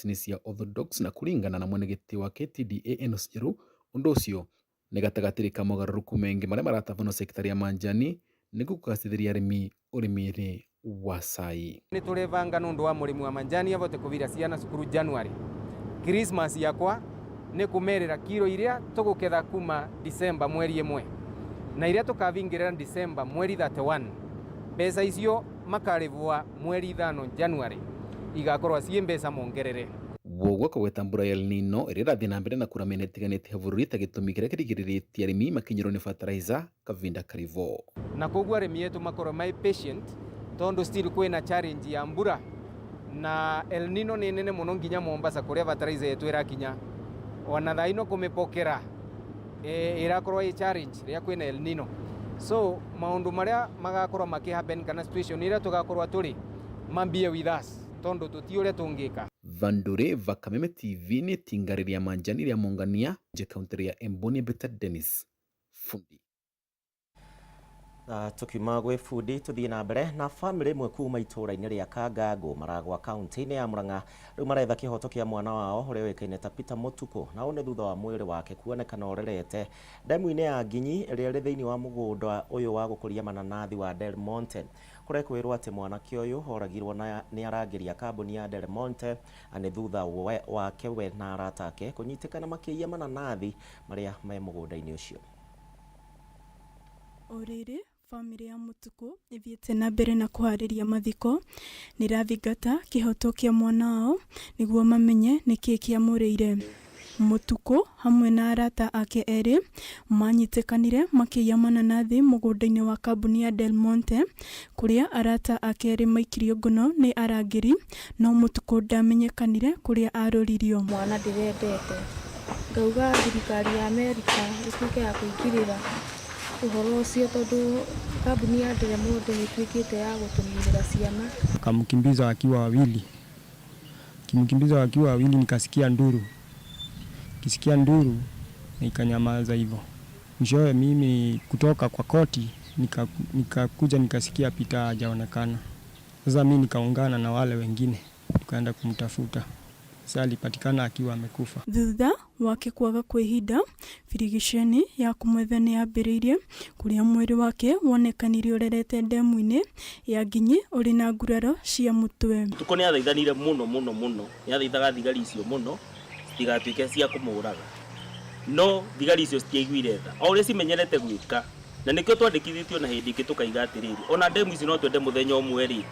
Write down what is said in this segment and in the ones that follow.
Ni cia Orthodox na kuringana na mwenegiti wa KTDA Enos Njeru, undu ucio ni gatagatiri ka mogaruruku mengi maria maratabanio sekta ya manjani niguo kugacithiria arimi urimiri wa cai. Ni turivanga nundu wa murimi wa manjani avote kuvira ciana cukuru January. Christmas yakwa ni kumerera kiro iria tuguketha kuma December mweri 1 na iria tukavingirira December mweri 31. Mbeca icio makarivwa mweri 5 January igakorwa cie mbeca mongerere. Woguo kugweta mbura ya El Nino iria irathii na mbere na kuramena itiganite havururi ta gitumi kiria kirigiritie arimi makinyirwo ni fertilizer kavinda karivo. Na koguo arimi yetu makorwo mai patient tondu still kwina challenge ya mbura na El Nino ni nene muno nginya Mombasa kuria fertilizer yetu irakinya ona thaino kumipokera irakorwo i challenge ria kwina El Nino. So maundu maria magakorwo makihappen kana situation iria tugakorwa turi mambie with us tondu tuti uria tungika. Vandure va Kameme TV ni tingariria manjani ria mongania je kaunti ya Emboni Beta Dennis fundi. Tukiuma gwe fundi tuthie na mbere na family imwe kuma itura-ini ria Kangango maragwa kaunti-ini ya Murang'a riu maretha kihoto kia mwana wao uria wikaine ta Peter Mutuku na une thutha wa mwiri wake kuonekana orerete ndemu-ini ya Nginyi iria ri thiini wa mugunda uyu wa gukuria mananathi wa Del Monte kuria kwirwo ati mwanake uyu oragirwo ni arangiria kambuni ya Del Monte ani thutha wake we na arata ake kunyitikana makiia mananathi maria me mugunda-ini ucio. Oriri family ya Mutuku ithiete na mbere na kuhariria mathiko nirathingata kihoto kia mwana wao niguo mamenye niki kiamuriire. Mutuku hamwe na arata ake eri manyitikanire makiia mananathi mugunda-ini wa kambuni ya Del Monte kuria arata ake eri maikirio ngono ni arangiri no Mutuku ndamenyekanire kuria aroririo. Mwana ndirendete ngauga thirikari ya Amerika ituike ya kuingirira uhoro ucio tondu kambuni ya Del Monte ituikite ya gutumirira ciana. Kamkimbiza akiwa wawili, nikasikia nduru, kisikia nduru nikanyamaza hivyo. Mwishowe mimi kutoka kwa koti nikakuja nikasikia Peter hajaonekana. Sasa mimi nikaungana na wale wengine tukaenda kumtafuta. Sasa alipatikana akiwa amekufa. Thutha wake kuaga kwihida firigisheni ya kumwetha ni yambiriirie kuria mwiri wake wonekanire urerete ndemu-ini ya Nginyi uri na nguraro cia mutwe. Tuko ni athaithanire muno ni athaithaga thigari icio muno stigatuike cia kumuraga no thigari icio citiaiguire tha o uria cimenyerete gwika na nikio twandikithitio na hindi tukaiga atiriri ona ndemu ici no twende muthenya umwe ri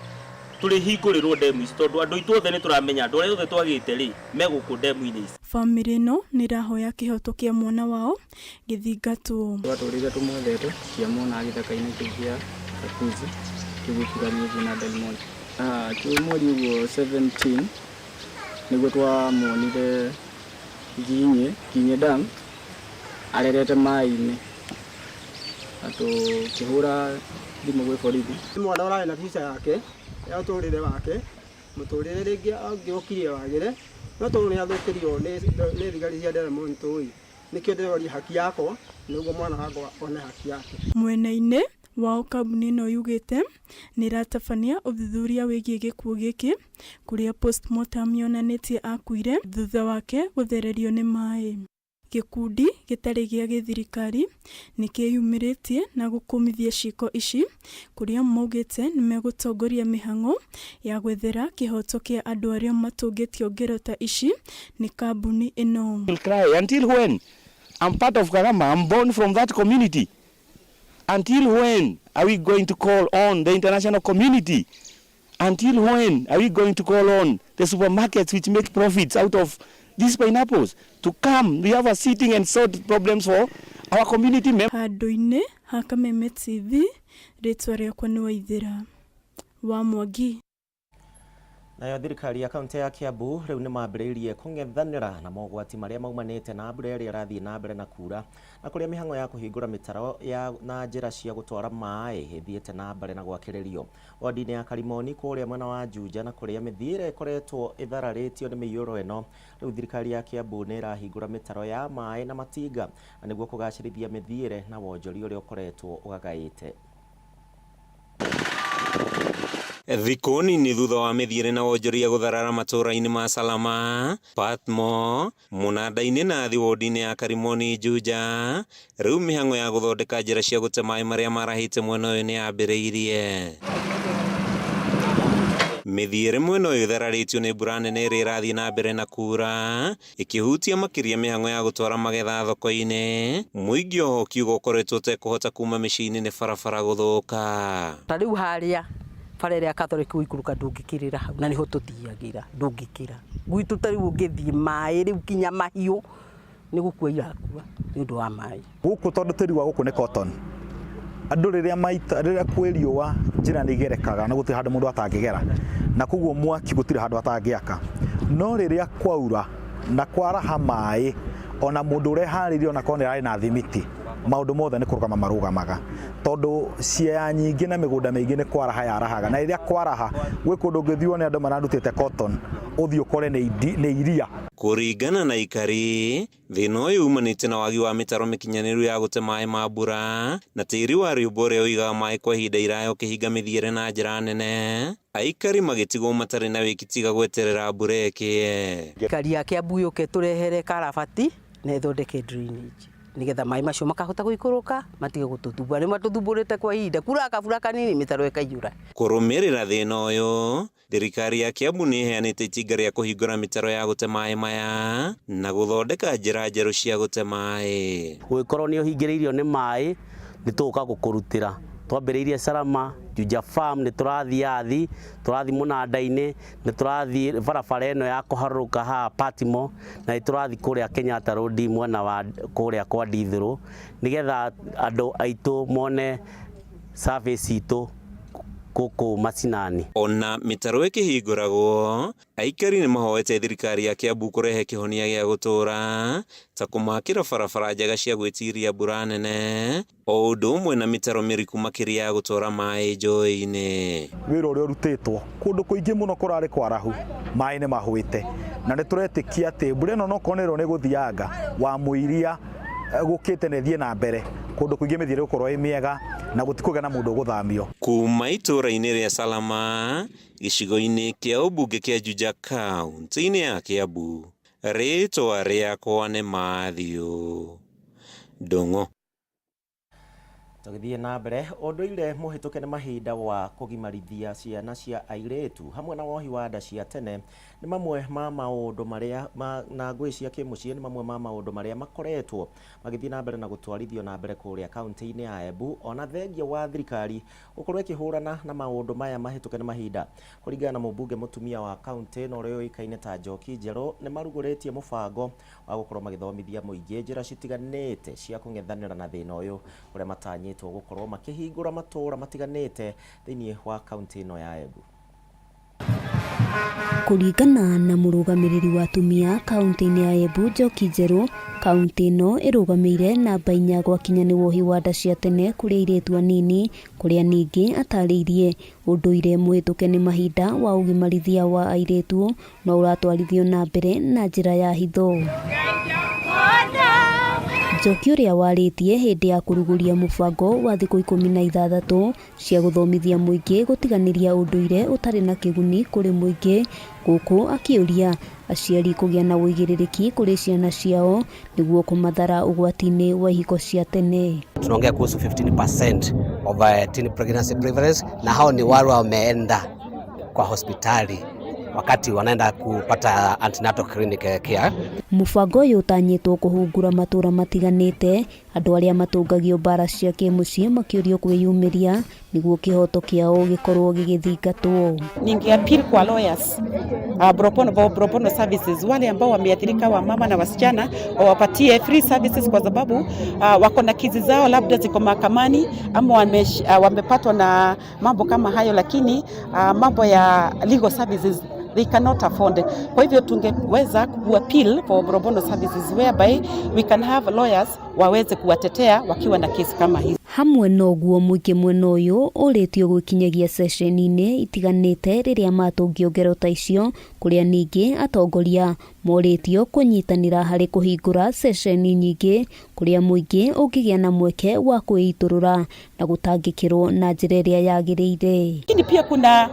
tuli hingurirwo ndemu ici tondu andu itu othe ni turamenya andu aria othe twagite ri meguku ndemu-ini ici. Family no nirahoya kihoto kia mwana wao githingatwo. Twaturire tumwethete cia mwana githaka-ini kia Kakuzi tugikiranie na Del Monte mweri uguo 17 niguo twamonire Nginyi dam arerete mai-ini atukihura thimu gwi borithi. Mwana urari na visa yake ya uturire wake muturire ringi angiokire wagire no tondu ni athukirio ni thigari cia Del Monte ui nikio ndiroria haki yakwa niguo mwana wakwa one haki yake. Mwena-ini wao kambuni no yugite niratabania uthuthuria wigie gikuo giki kuria postmortem yonanitie akuire thutha wake guthererio ni mai. Gikundi gitari gia githirikari nikiyumiritie na gukumithia ciiko ici kuria maugite nimegutongoria mihango ya gwethera kihoto kia andu aria matungitio ngero ta ici ni kambuni ino. Until when? I'm part of Karama. I'm born from that community. Until when are we going to call on the international community? Until when are we going to call on the supermarkets which make profits out of these pineapples to come? We have a sitting and sort problems for our community members. Handu-ini ha Kameme TV ritwa riakwa ni Waithira wa Mwangi. Nayo thirikari ya kaunti ya Kiambu riu ni mambiriirie kung'ethanira na mogwati maria maumanite na mbura iria irathii na mbere na kura na kuria mihango ya kuhingura mitaro ya na njira cia gutwara mai ithiete na mbere na gwakiririo wodi-ini ya Karimoni kuria mwena wa Juja na kuria mithiire ikoretwo ithararitio ni miyuro eno. Riu thirikari ya Kiambu ni irahingura mitaro ya mai na matinga na niguo kugacirithia mithiire na wonjori uria ukoretwo ugagaite. Thikũ nini thutha wa mĩthiĩre na wonjoria gũtharara matũũra-inĩ ma Salama, Patmo, Mũnanda-inĩ na thiwodi-inĩ ya Karimoni Juja, rĩu mĩhang'o ya gũthondeka njĩra cia gũte maĩ marĩa marahĩte mwena ũyũ nĩ yambĩrĩirie. Mĩthiĩre mwena ũyũ ĩthararĩtio nĩ mbura nene ĩrĩa ĩrathiĩ na mbere na kuura, ĩkĩhutia makĩria mĩhang'o ya gũtwara magetha thoko-inĩ, mũingĩ oho ũkiuga ũkoretwo ũtekũhota kuma mĩciĩ-inĩ nĩ barabara gũthũka. Ta rĩu harĩa bara ĩrĩa Catholic ũikũrũka ndũngĩkĩrĩra hau na nĩho tũthiagĩra ndũngĩkĩra gwitũ ta rĩu ũngĩthiĩ maĩ rĩu kinya mahiũ nĩ gũkua irakua nĩ ũndũ wa maĩ gũkũ tondũ tĩri wa gũkũ nĩ cotton. Andũ rĩrĩa kwĩ riũa njĩra nĩ igerekaga na gũtirĩ handũ mũndũ atangĩgera na koguo mwaki gũtirĩ handũ atangĩaka, no rĩrĩa kwaura na kwaraha maĩ ona mũndũ ũreharĩirie ona korwo nĩ ararĩ na thimiti maũndũ mothe nĩ kũrũgama marũgamaga tondũ ciea nyingĩ na mĩgũnda mĩingĩ nĩ kwaraha yarahaga, na rĩrĩa kwaraha gwĩ kũndũ ũngĩthiĩ wone andũ mararutĩte cotton ũthiĩ ũkore nĩ iria. Kũringana na ikari, thĩna ũyũ umanĩte na wagi wa mĩtaro mĩkinyanĩru ya gũte maĩ ma mbura na tĩri wa rĩũmba ũrĩa ũigaga maĩ kwa ihinda iraya ũkĩhinga mĩthiĩre na njĩra nene, aikari magĩtigwo matarĩ na wĩki tiga gweterera mbura ĩkĩe. Ikari ya Kiambu yũke tũrehere karabati na ĩthondeke drainage nĩgetha maĩ macio makahota gũikũrũka matige gũtũthumbũra, nĩ matũthumbũrĩte kwa ihinda kura kabura kanini mĩtaro ĩkaiyũra. Kũrũmĩrĩra thĩna ũyũ, thirikari ya Kiambu nĩ ĩheanĩte itinga rĩa kũhingũra mĩtaro ya gũte maĩ maya na gũthondeka njĩra njerũ cia gũte maĩ. Gũgĩkorwo nĩ ũhingĩrĩirio nĩ maĩ nĩ tũgũka gũkũrutĩra. Twambĩrĩirie Salama, Juja Farm nĩ tũrathiĩ Mũnanda-inĩ, nĩ tũrathiĩ barabara ĩno ya kũharũrũka haha Patmo, na nĩ tũrathiĩ kũrĩa Kenyatta Road mwena wa kũrĩa kwa Ndithũrũ nĩgetha andũ aitũ mone service itũ gũkũ macinani. Ona mĩtaro ĩkĩhingũragwo, aikari nĩ mahoete thirikari ya Kiambu kũrehe kĩhonia gĩa gũtũũra ta kũmakĩra barabara njega cia gwĩtiria mbura nene, o ũndũ ũmwe na mĩtaro mĩriku makĩria ya gũtwara maĩ njũĩ-inĩ. Wĩra ũrĩa ũrutĩtwo kũndũ kũingĩ mũno kũrarĩ kwarahu maĩ nĩ mahũĩte, na nĩ tũretĩkia atĩ mbura ĩno no korwo nĩ gũthianga wa mũiria gũkĩte nĩ thiĩ na mbere, kũndũ kũingĩ mĩthiĩre gũkorwo ĩ mĩega na gũtikũgĩa na mũndũ ũgũthamio. Kuma itũũra-inĩ rĩa Salama, gĩcigo-inĩ kĩa ũmbunge kĩa Juja kaunti-inĩ ya Kiambu, rĩtwa rĩakwa nĩ Mathiũ Ndũng'ũ. Tũgĩthiĩ na mbere, ũndũire mũhĩtũke nĩ mahinda wa kũgimarithia ciana cia airĩtu hamwe na wohi wa nda cia tene nĩ mamwe ma maũndũ marĩa na ngũĩ cia kĩmũciĩ nĩ mamwe ma maũndũ marĩa makoretwo magĩthiĩ na mbere na gũtwarithio na mbere kũrĩa kaunti-inĩ ya Embu, ona thengia wa thirikari gũkorwo ĩkĩhũrana na maũndũ maya mahĩtũke nĩ mahinda. Kũringana na mũmbunge mũtumia wa kaunti ĩno ũrĩa ũĩkaine ta Njoki Njerũ, nĩ marugũrĩtie mũbango wa gũkorwo magĩthomithia mũingĩ njĩra citiganĩte cia kũng'ethanĩra na thĩna ũyũ ũrĩa matanyĩtwo gũkorwo makĩhingũra matũũra matiganĩte thĩinĩ wa kaunti ĩno ya Embu. Kũringana na mũrũgamĩrĩri wa atumia kaunti-inĩ ya Embu Njoki Njerũ, kaunti ĩno ĩrũgamĩire namba 4 gwakinya nĩ wohi wa nda cia tene kũrĩ airĩtu anini, kũrĩa ningĩ atarĩirie ũndũire mũhĩtũke nĩ mahinda wa ũgimarithia wa airĩtu no ũratwarithio na mbere na njĩra ya hitho. Njoki ũrĩa warĩtie hĩndĩ ya kũrugũria mũbango wa thikũ 16 cia gũthomithia mũingĩ gũtiganĩria ũndũire ũtarĩ na kĩguni kũrĩ mũingĩ, gũkũ akĩũria aciari kũgĩa na ũigĩrĩrĩki kũrĩ ciana ciao nĩguo kũmathara ũgwati-inĩ wa ihiko cia tene. Tunaongea kuhusu 15% of teen pregnancy prevalence, na hao ni wale wameenda kwa hospitali wakati wanaenda kupata antenatal clinic care. Mũbango ũyũ ũtanyĩtwo kũhungura matũũra matiganĩte, andũ arĩa matũngagio mbara cia kĩmũciĩ makĩũrio kwĩyumĩria nĩguo kĩhoto kĩao gĩkorwo gĩgĩthingatwo. Ningeappeal kwa lawyers pro bono services, wale ambao wameathirika wa mama na wasichana wapatie free services, kwa sababu wako na kesi zao labda ziko mahakamani ama wamepatwa na mambo kama hayo, lakini mambo ya legal services they cannot afford. Kwa hivyo tungeweza kuappeal for pro bono services whereby we can have lawyers waweze kuwatetea wakiwa na kesi kama hizi. Hamwe noguo muingĩ mwena ũyũ ũrĩtio gũkinyagia session-inĩ itiganĩte rĩrĩa matũngio ngero ta icio, kũrĩa ningĩ atongoria morĩtio kũnyitanĩra harĩ kũhingũra session nyingĩ kũrĩa mũingĩ ũngĩgĩa na mweke wa kwĩitũrũra na gũtangĩkĩrwo na njĩra ĩrĩa yagĩrĩire. Lakini pia kuna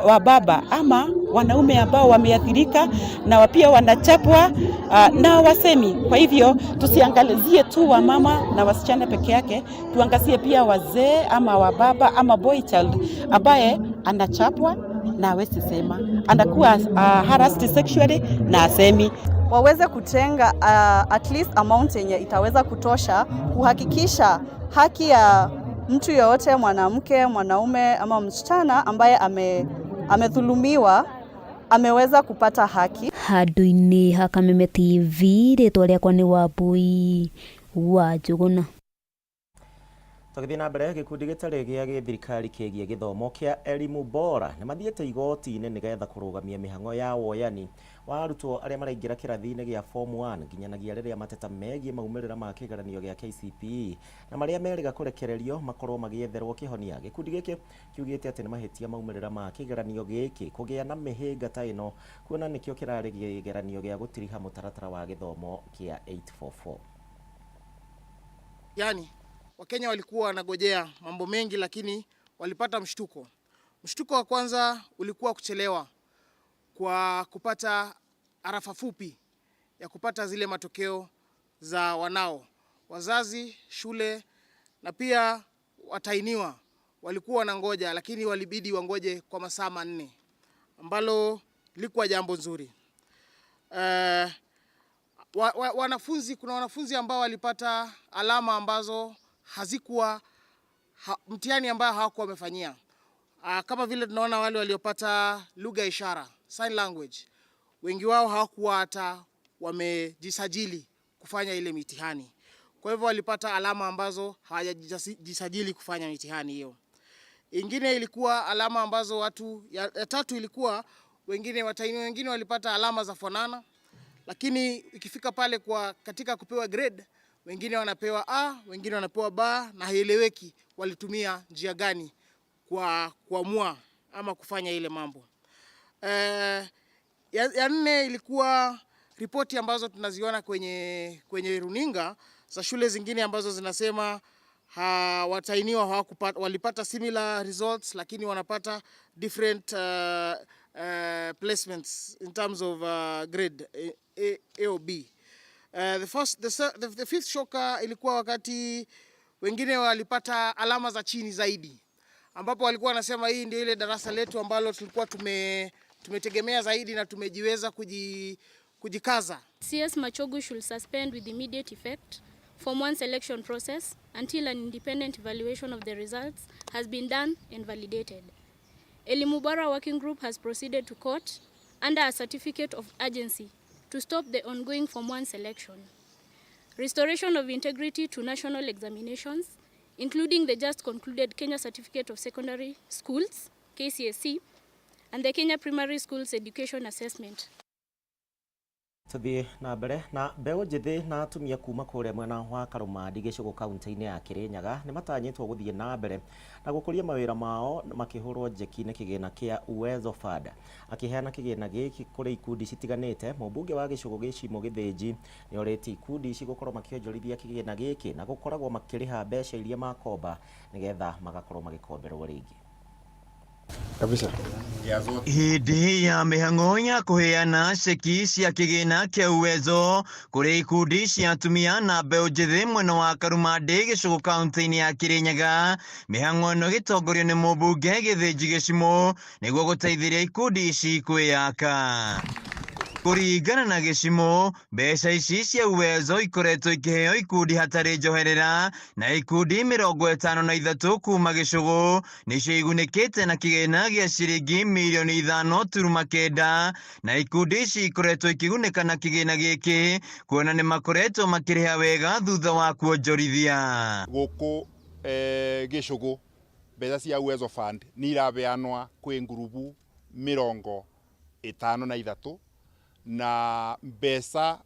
wababa ama wanaume ambao wameathirika na pia wanachapwa na wasemi. Kwa hivyo tusiangalizie tu wamama na wasichana peke yake, tuangazie pia wazee ama wababa ama boy child ambaye anachapwa na hawezi sema, anakuwa harassed sexually na asemi. Waweze kutenga at least amount yenye itaweza kutosha kuhakikisha haki ya mtu yoyote, mwanamke, mwanaume ama msichana ambaye amedhulumiwa ameweza kupata haki. Handũ-inĩ ha Kameme TV, rĩtwa rĩakwa nĩ Wambui wa Njũgũna. Tũgĩthiĩ na mbere, gĩkundi gĩtarĩ gĩa gĩthirikari kĩgiĩ gĩthomo kĩa elimu bora nĩ mathiĩte igoti-inĩ nĩgetha kũrũgamia mĩhang'o ya woyani wa arutwo arĩa maraingĩra kĩrathi-inĩ gĩa form 1 nginyanagia rĩrĩa mateta megiĩ maumĩrĩra ma kĩgeranio gĩa KCPE na marĩa merĩga kũrekererio makorwo magĩetherwo kĩhonia. Gĩkundi gĩkĩ kiugĩte atĩ nĩ mahĩtia maumĩrĩra ma kĩgeranio gĩkĩ kũgĩa na mĩhĩnga ta ĩno, kuona nĩkĩo kĩrarĩ kĩgeranio gĩa gũtiriha mũtaratara wa gĩthomo kĩa 844. Yani Wakenya walikuwa wanagojea mambo mengi, lakini walipata mshtuko. Mshtuko wa kwanza ulikuwa kuchelewa kwa kupata arafa fupi ya kupata zile matokeo za wanao. Wazazi, shule na pia watainiwa walikuwa wanangoja, lakini walibidi wangoje kwa masaa 4, ambalo lilikuwa jambo nzuri. Kuna wanafunzi ambao walipata alama ambazo hazikuwa mtihani ambao hawakuwa wamefanyia. Kama vile tunaona wale waliopata lugha ishara, sign language, wengi wao hawakuwa hata wamejisajili kufanya ile mitihani. Kwa hivyo walipata alama ambazo hawajajisajili kufanya mitihani hiyo. Ingine ilikuwa alama ambazo ya tatu ilikuwa wengine walipata alama za fanana, lakini ikifika pale katika kupewa grade, wengine wanapewa A, wengine wanapewa B, na haieleweki walitumia njia gani kwa kuamua ama kufanya ile mambo. Ya nne ilikuwa ripoti ambazo tunaziona kwenye runinga za shule zingine ambazo zinasema watainiwa walipata similar results, lakini wanapata different placements in terms of grade A or B. The fifth shocker ilikuwa wakati wengine walipata alama za chini zaidi, ambapo walikuwa wanasema hii ndio ile darasa letu ambalo tulikuwa tumetegemea zaidi na tumejiweza kujikaza. CS Machogu should suspend with immediate effect Form 1 selection process until an independent evaluation of the results has been done and validated. Elimu Bora Working Group has proceeded to court under a certificate of urgency to stop the ongoing Form 1 selection. Restoration of integrity to national examinations, including the just concluded Kenya Certificate of Secondary Schools, KCSE, and the Kenya Primary Schools Education Assessment. Tuthiĩ na mbere na mbeũ njĩthĩ na atumia kuma kũrĩa mwena wa Karũmandi gĩcigo kaunti-inĩ ya Kĩrĩnyaga nĩ matanyĩtwo gũthiĩ na mbere na gũkũria mawĩra mao makĩhũrwo njeki nĩ kĩgĩna kĩa Uwezo Fund. Akĩheana kĩgĩna gĩkĩ kũrĩ ikundi citiganĩte, mũmbunge wa gĩcigo gĩcimo Gĩthĩnji nĩ orĩtie ikundi ici gũkorwo makĩonjorithia kĩgĩna gĩkĩ na gũkoragwo makĩrĩha mbeca iria makomba nĩgetha magakorwo magĩkomberwo rĩngĩ. Hĩndĩ ya mĩhang'o ya kũheana ceki cia kĩgĩna kĩa Uwezo kũrĩ ikundi cia atumia na mbeũ njĩthĩ mwena wa Karũmandi gĩcigo kaunti-inĩ ya Kĩrĩnyaga, mĩhang'o ĩno gĩtongorio nĩ mũmbunge Gĩthĩnji Gĩcimo nĩguo gũteithĩrĩria ikundi ici kwĩyaka. Kũringana na Gĩcimo, mbeca ici cia Uwezo ikoretwo ikĩheo ikundi hatarĩ njoherera na ikundi 53 kuma gĩcũgũ nĩcio igunĩkĩte na kĩgĩna gĩa ciringi mirioni 5.9 na ikundi ici ikoretwo ikĩgunĩka na kĩgĩna gĩkĩ kuona nĩ makoretwo makĩrĩha wega thutha wa kuonjorithia. Gũkũ gĩcũgũ, mbeca cia Uwezo Fund nĩ irabeanwa kwĩ ngurubu 30 53 na mbeca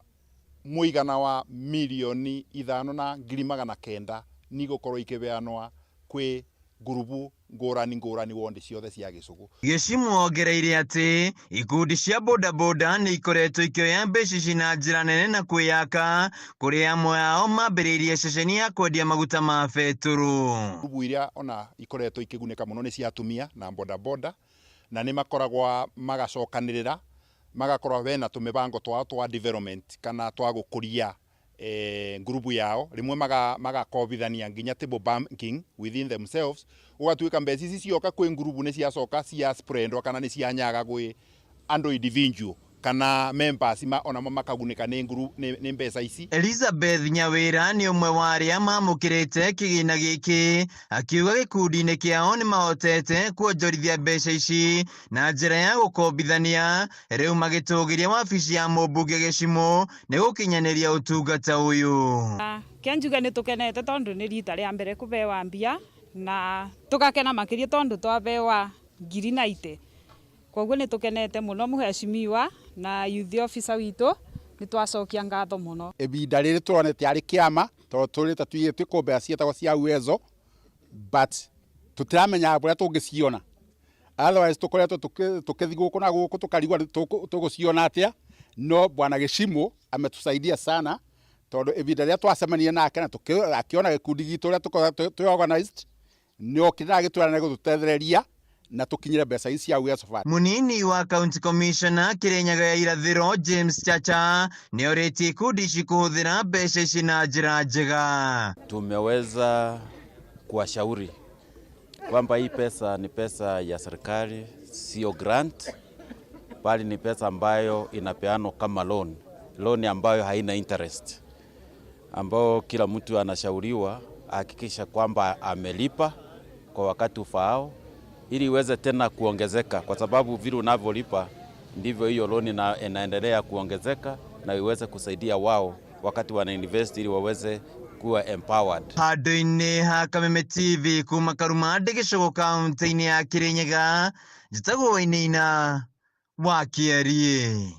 muigana wa milioni 5,900 ni gukorwo ikibeanwa kwi ngurubu ngurani wondi ciothe cia gicugu. Gĩcimu ongereire atĩ ikundi cia bodaboda nĩ ikoretwo ikĩoya mbeca ici na njĩra nene na kwĩyaka, kũrĩ amwe ao mambĩrĩirie ceceni ya kwendia maguta ma betũrũ. Ngurubu iria ona ikoretwo ikĩgunĩka mũno nĩ cia atumia na bodaboda, na nĩ makoragwo magacokanĩrĩra magakorwo bena tũmĩbango twao twa development kana twa gũkũria ngurubu yao, rimwe magakobithania nginya table banking within themselves, ugatuĩka mbeca ici cioka kwĩ ngurubu nĩ ciacoka cia spreadwo kana nĩ cianyaga gwĩ andũ individual kana members onamo makagunĩka nĩ mbeca ici. Elizabeth Nyawĩra nĩ ũmwe wa arĩa mamũkĩrĩte kĩgĩna gĩkĩ, akiuga gĩkundi-inĩ kĩao nĩ mahotete kuonjorithia mbeca ici na njĩra ya gũkombithania, rĩu magĩtũgĩria wabici ya mũmbunge Gĩcimũ nĩ gũkinyanĩria ũtungata ũyũ. Kĩanjuga nĩ tũkenete tondũ nĩ rita rĩa mbere kũbewa mbia na tũgakena makĩria tondũ twabewa 90. Koguo nĩ tũkenete mũno mũheshimiwa na youth officer witũ nĩ twacokia ngatho mũno. Ebinda rĩrĩ tũronete arĩ kĩama tondũ tũrĩte tuigĩtwo kombe cietagwo cia uwezo, but tũtiramenya ũrĩa tũngĩciona. Otherwise tũkoretwo tũkĩthi gũkũ na gũkũ tũkarigwo tũgũciona atĩa, no bwana Gĩcimũ ametusaidia sana tondũ ebinda rĩrĩa twacemania nake na tũkĩona gĩkundi gitũ ũrĩa twĩ organized nĩ okĩra gĩtwara gũtũtethereria na tukinyire mbeca ici cia uwezo fund. Munini wa county commissioner Kirinyaga ya Irathĩro James Chacha nĩ orĩtie ikundi ici kũhũthĩra mbeca ici na njĩra njega. Tumeweza kuwashauri kwamba hii pesa ni pesa ya serikali, sio grant, bali ni pesa ambayo inapeanwa kama loan ambayo haina interest, ambao kila mtu anashauriwa hakikisha kwamba amelipa kwa wakati ufaao ili iweze tena kuongezeka, kwa sababu vile unavyolipa ndivyo hiyo loan inaendelea kuongezeka na iweze kusaidia wao wakati wana invest ili waweze kuwa empowered. Handũ-inĩ ha Kameme TV kuma Karumande Gĩcũgũ kaunti-inĩ ya Kirinyaga, njĩtagwo Wainaina wa Kĩarie.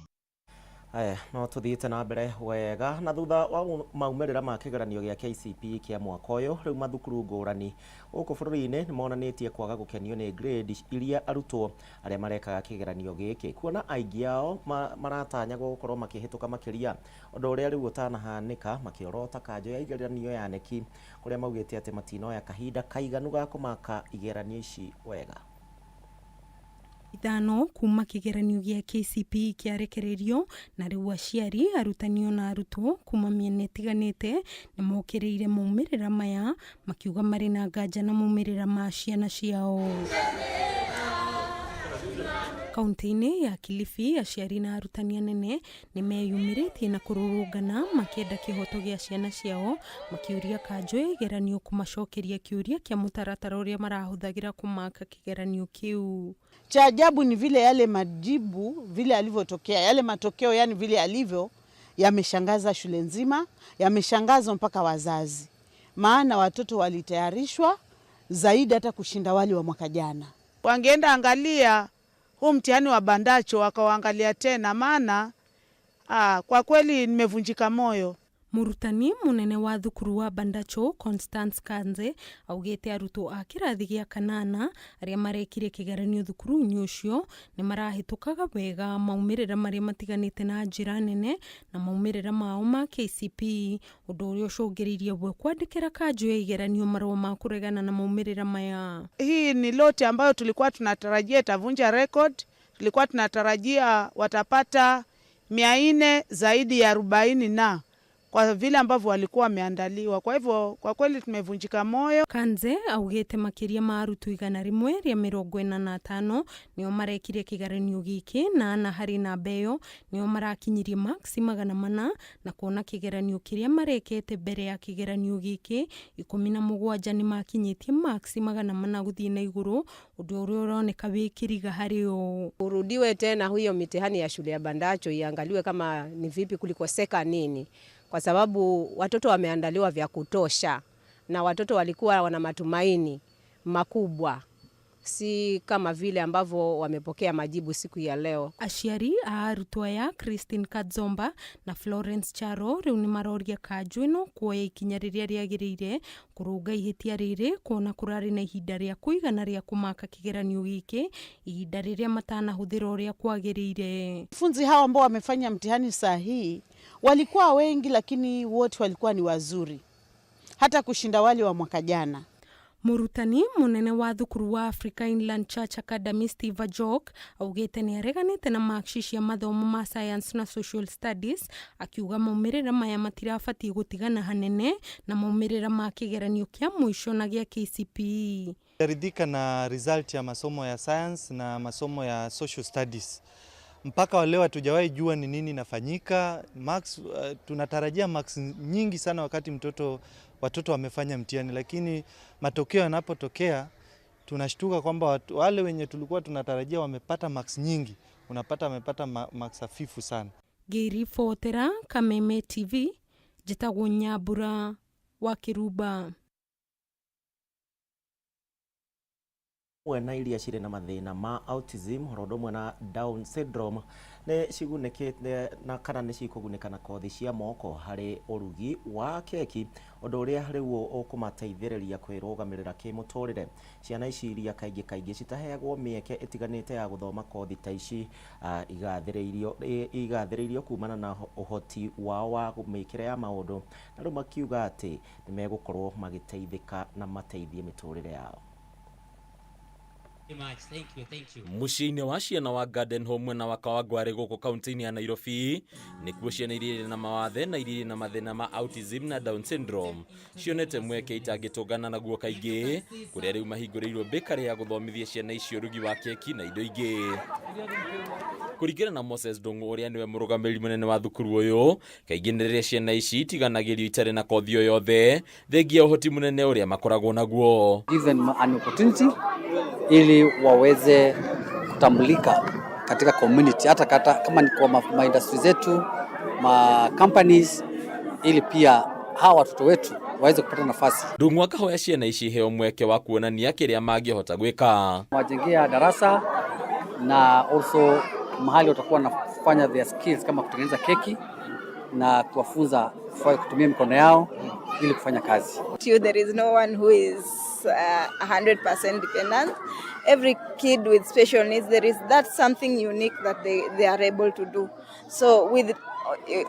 Aya, no tuthiĩte na mbere wega na thutha wa maumĩrĩra ma kĩgeranio gĩa KCPE kĩa mwaka ũyũ, rĩu mathukuru ngũrani gũkũ bũrũri-inĩ nĩ monanĩtie kwaga gũkenio nĩ grade iria arutwo arĩa marekaga kĩgeranio gĩkĩ, kuona aingĩ ao maratanya gũkorwo makĩhĩtũka makĩria, ũndũ ũrĩa rĩu ũtanahanĩka makĩorota kanjũ ya igeranio ya neki, kũrĩa maugĩte atĩ matinoya kahinda kaiganu ga kũmaka igeranio ici wega. Ithano kuma kĩgeranio gĩa KCPE kĩarekererio na rĩu aciari, arutani na arutwo kuma mĩena ĩtiganĩte nĩ mokĩrĩire maumĩrĩra maya makiuga marĩ na nganja na maumĩrĩra ma ciana ciao. Kaunti-inĩ ya Kilifi, aciari na arutani anene nĩ meyumĩrĩtie na kũrũrũngana makĩenda kĩhoto gĩa ciana ciao, makiuria kanjũ igeranio kũmacokeria kĩuria kĩa mũtaratara ũrĩa marahũthagĩra kũmaka kĩgeranio kĩu. Cha ajabu ni vile yale majibu vile yalivyotokea, yale matokeo yani vile yalivyo yameshangaza shule nzima, yameshangaza mpaka wazazi. Maana watoto walitayarishwa zaidi hata kushinda wale wa mwaka jana. Wangeenda angalia huu mtihani wa bandacho wakaangalia tena, maana kwa kweli nimevunjika moyo. Murutani munene wa thukuru wa Bandacho Constance Kanze augĩte arutwo a kĩrathi gĩa kanana arĩa marekire kĩgeranio thukuru-inĩ ũcio nĩ marahĩtũkaga wega maumĩrĩra marĩa matiganĩte na njĩra nene na maumĩrĩra mao ma KCPE, ũndũ ũrĩa ũcũngĩrĩirie bwe kwandĩkĩra kanjũ ya igeranio marũa ma kũregana na maumĩrĩra maya. Hii ni lote ambayo tulikuwa tunatarajia itavunja record, tulikuwa tunatarajia watapata 400 zaidi ya 40 na kwa vile ambavyo walikuwa wameandaliwa. Kwa hivyo kwa kweli tumevunjika moyo. Kanze augĩte makĩria ma arutwo 145 nĩo marekire kĩgeranio gĩkĩ na ana harĩ namba ĩyo nĩo marakinyirie maksi 400 na kuona kĩgeranio kĩrĩa marekete mbere ya kĩgeranio gĩkĩ 17 nĩ makinyĩtie maksi 400 gũthiĩ na igũrũ, ũndũ ũrĩa ũroneka wĩ kĩriga harĩ o. Urudiwe tena huyo mitihani ya shule ya Bandacho iangaliwe kama ni vipi kulikoseka nini, kwa sababu watoto wameandaliwa vya kutosha na watoto walikuwa wana matumaini makubwa. si kama vile ambavyo wamepokea majibu siku ya leo. Aciari a arutwo aya Christine Kadzomba na Florence Charo riu ni maroria kanju ino kuoya ikinya riria riagirire kurunga ihitia riri kuona kurari na ihinda ria kuigana ria kumaka kigeranio giki ihinda riria matanahuthira uria kwagirire. Wanafunzi hao ambao wamefanya mtihani sahihi walikuwa wengi, lakini wote walikuwa ni wazuri hata kushinda wale wa mwaka jana. Murutani munene wa thukuru wa Africa Inland Church Academy Steve Ajok augite ni areganite na makshishi ya mathomo ma science na social studies, akiuga maumirira maya matirabati gutigana hanene na maumirira ma kigeranio kia mwisho na gia KCPE. Ridhika na result ya masomo ya science na masomo ya social studies. Mpaka wa leo hatujawahi jua ni nini inafanyika. Tunatarajia marks nyingi sana wakati watoto wamefanya mtihani, lakini matokeo yanapotokea tunashtuka kwamba wale wenye tulikuwa tunatarajia wamepata marks nyingi, unapata wamepata marks hafifu sana. Giri Fotera, Kameme TV, Gitau Nyabura wa Kiruba. Na iria cirĩ na mathĩna ma autism rodoma na Down syndrome nĩ cigunĩkĩte na kana nĩ cikũgunĩka na kothi cia moko harĩ ũrugi wa keki, ũndũ ũrĩa rĩu ũkũmateithĩrĩria kwĩrũgamĩrĩra kĩmũtũrĩre. Ciana ici iria kaingĩ citaheagwo mĩeke ĩtiganĩte ya gũthoma kothi ta ici igathĩrĩirio kumana na ũhoti wao wa mĩkĩre ya maũndũ, na rĩu makiuga atĩ nĩ megũkorwo magĩteithĩka na mateithie mĩtũrĩre yao. Muciĩ-inĩ wa ciana wa Garden Home mwena wa Kawangware gũkũ kaunti-inĩ ya Nairobi nĩkuo ciana iria na mawathe na iria na mathĩna ma autism na Down syndrome cionete mweke itangĩtũngana naguo kaingĩ, kũrĩa rĩu mahingũrĩirwo bakery ya gũthomithia ciana icio ũrugi wa keki na indo ingĩ. Kũringana na Moses Ndung'u ũrĩa nĩwe mũrũgamĩrĩri mũnene wa thukuru ũyũ, kaingĩ nĩ rĩrĩa ciana ici itiganagĩrio itarĩ na kothi o yothe thengia ũhoti mũnene ũrĩa makoragwo naguo. Give them an opportunity ili waweze kutambulika katika community, hata kama ni kwa ma industry zetu, ma companies, ili pia hawa watoto wetu waweze kupata nafasi. Ndung'u akahoya ciana ici heo mweke wa kuonania kĩrĩa mangĩhota gwĩka. Wajengea darasa na also mahali watakuwa wanafanya their skills kama kutengeneza keki na kuwafunza kutumia mikono yao ili kufanya kazi. There is no one who is 100% dependent. Every kid with special needs, there is that something unique that they are able to do. So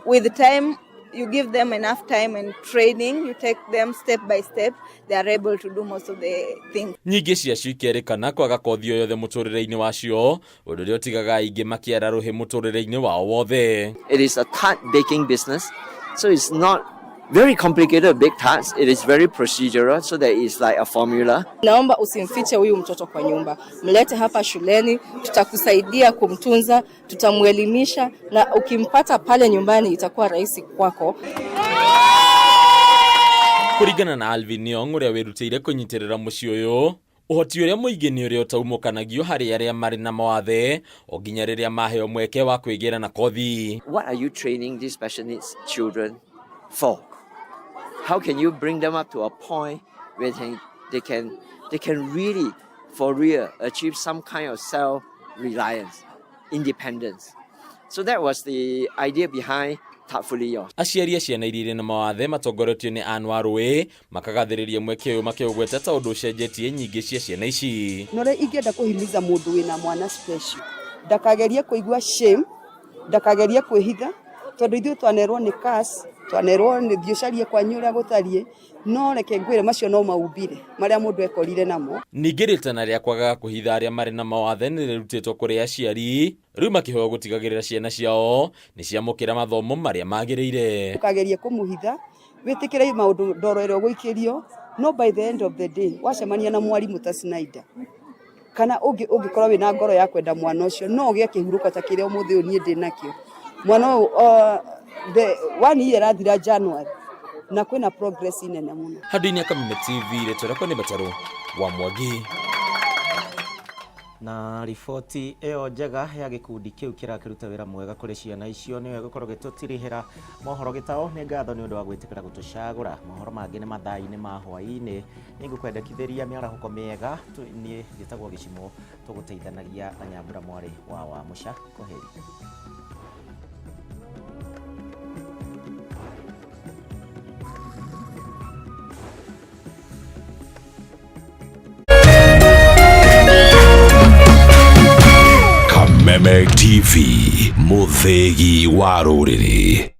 with time, you give them enough time and training, you take them step by step, they are able to do most of the things. Nyingĩ ciacio ikerĩkana kwaga kothi o yothe mũtũrĩre-inĩ wacio, ũndũ ũrĩa ũtigaga aingĩ makĩara rũhĩ mũtũrĩre-inĩ wao wothe. It is a tart baking business, so it's not very complicated bake tarts. It is very procedural, so there is like a formula. Naomba usimfiche huyu mtoto kwa nyumba, mlete hapa shuleni, tutakusaidia kumtunza, tutamuelimisha, na ukimpata pale nyumbani itakuwa rahisi kwako. Kũringana na Alvin Nyong ũrĩa wĩrutĩire kũnyitĩrĩra mũciĩ ũyũ, ũhoti ũrĩa mũingĩ nĩ ũrĩa ũtaumũkanagio harĩ arĩa marĩ na mawathe o nginya rĩrĩa maheo mweke wa kwĩgĩra na kothi. What are you training these special needs children for? How can you bring them up to a point where they can really, for real, achieve some kind of self-reliance, independence? So that was the idea behind Thoughtfully Yours. Aciari a ciana iria na mawathe matongoretio nĩ Anwar Rũĩ makagathĩrĩria mweke ũyũ makĩũgweta ta ũndũ ũcenjetie nyingĩ cia ciana ici. Nore ingĩenda kũhimiza mũndũ wĩna mwana special, ndakagerie kũigua shame, ndakagerie kwĩhitha, tondũ ithuĩ twanerwo nĩ curse, twanerwo nĩ thiũcarie kwa nyũrĩa gũtariĩ, no reke ngwĩre macio no maumbire marĩa mũndũ ekorire namo. Ningĩ rĩtana rĩa kwagaga kũhitha arĩa marĩ na mawathe nĩ rĩrutĩtwo kũrĩ aciari, rĩu makĩhoya gũtigagĩrĩra ciana ciao nĩ ciamũkĩra mathomo marĩa magĩrĩire. Ndũkagerie kũmũhitha, wĩtĩkĩre maũndũ ndoro ĩrĩa ũgũikĩrio, no by the end of the day wacemania na mwarimũ ta Snyder kana ũngĩkorwo wĩna ngoro ya kwenda mwana ũcio, no ũgĩe kĩhurũko ta kĩrĩa ũmũthĩ niĩ ndĩ nakĩo. Mwana the 1 year athira January na kwĩna progress nene mũno. Handũ-inĩ ya Kameme TV rĩtwa rĩakwa nĩ Batarũ wa Mwangi. na riboti ĩyo njega ya gĩkundi kĩu kĩrakĩruta wĩra mwega kũrĩ ciana icio nĩyo ĩgũkorwo gĩtũtirihĩra mohoro Gitau. Nĩ ngatho nĩ ũndũ wa gwĩtĩkĩra gũtũcagũra. Mohoro mangĩ nĩ mathaa-inĩ ma hwaĩ-inĩ. Nĩngũkwendekithĩria mĩarahũko mĩega. Niĩ njĩtagwo Gĩcimo, tũgũteithanagia na Nyambura mwarĩ wa Wamũca. Kwaheri. Kameme TV, Muthegi wa Rũrĩrĩ.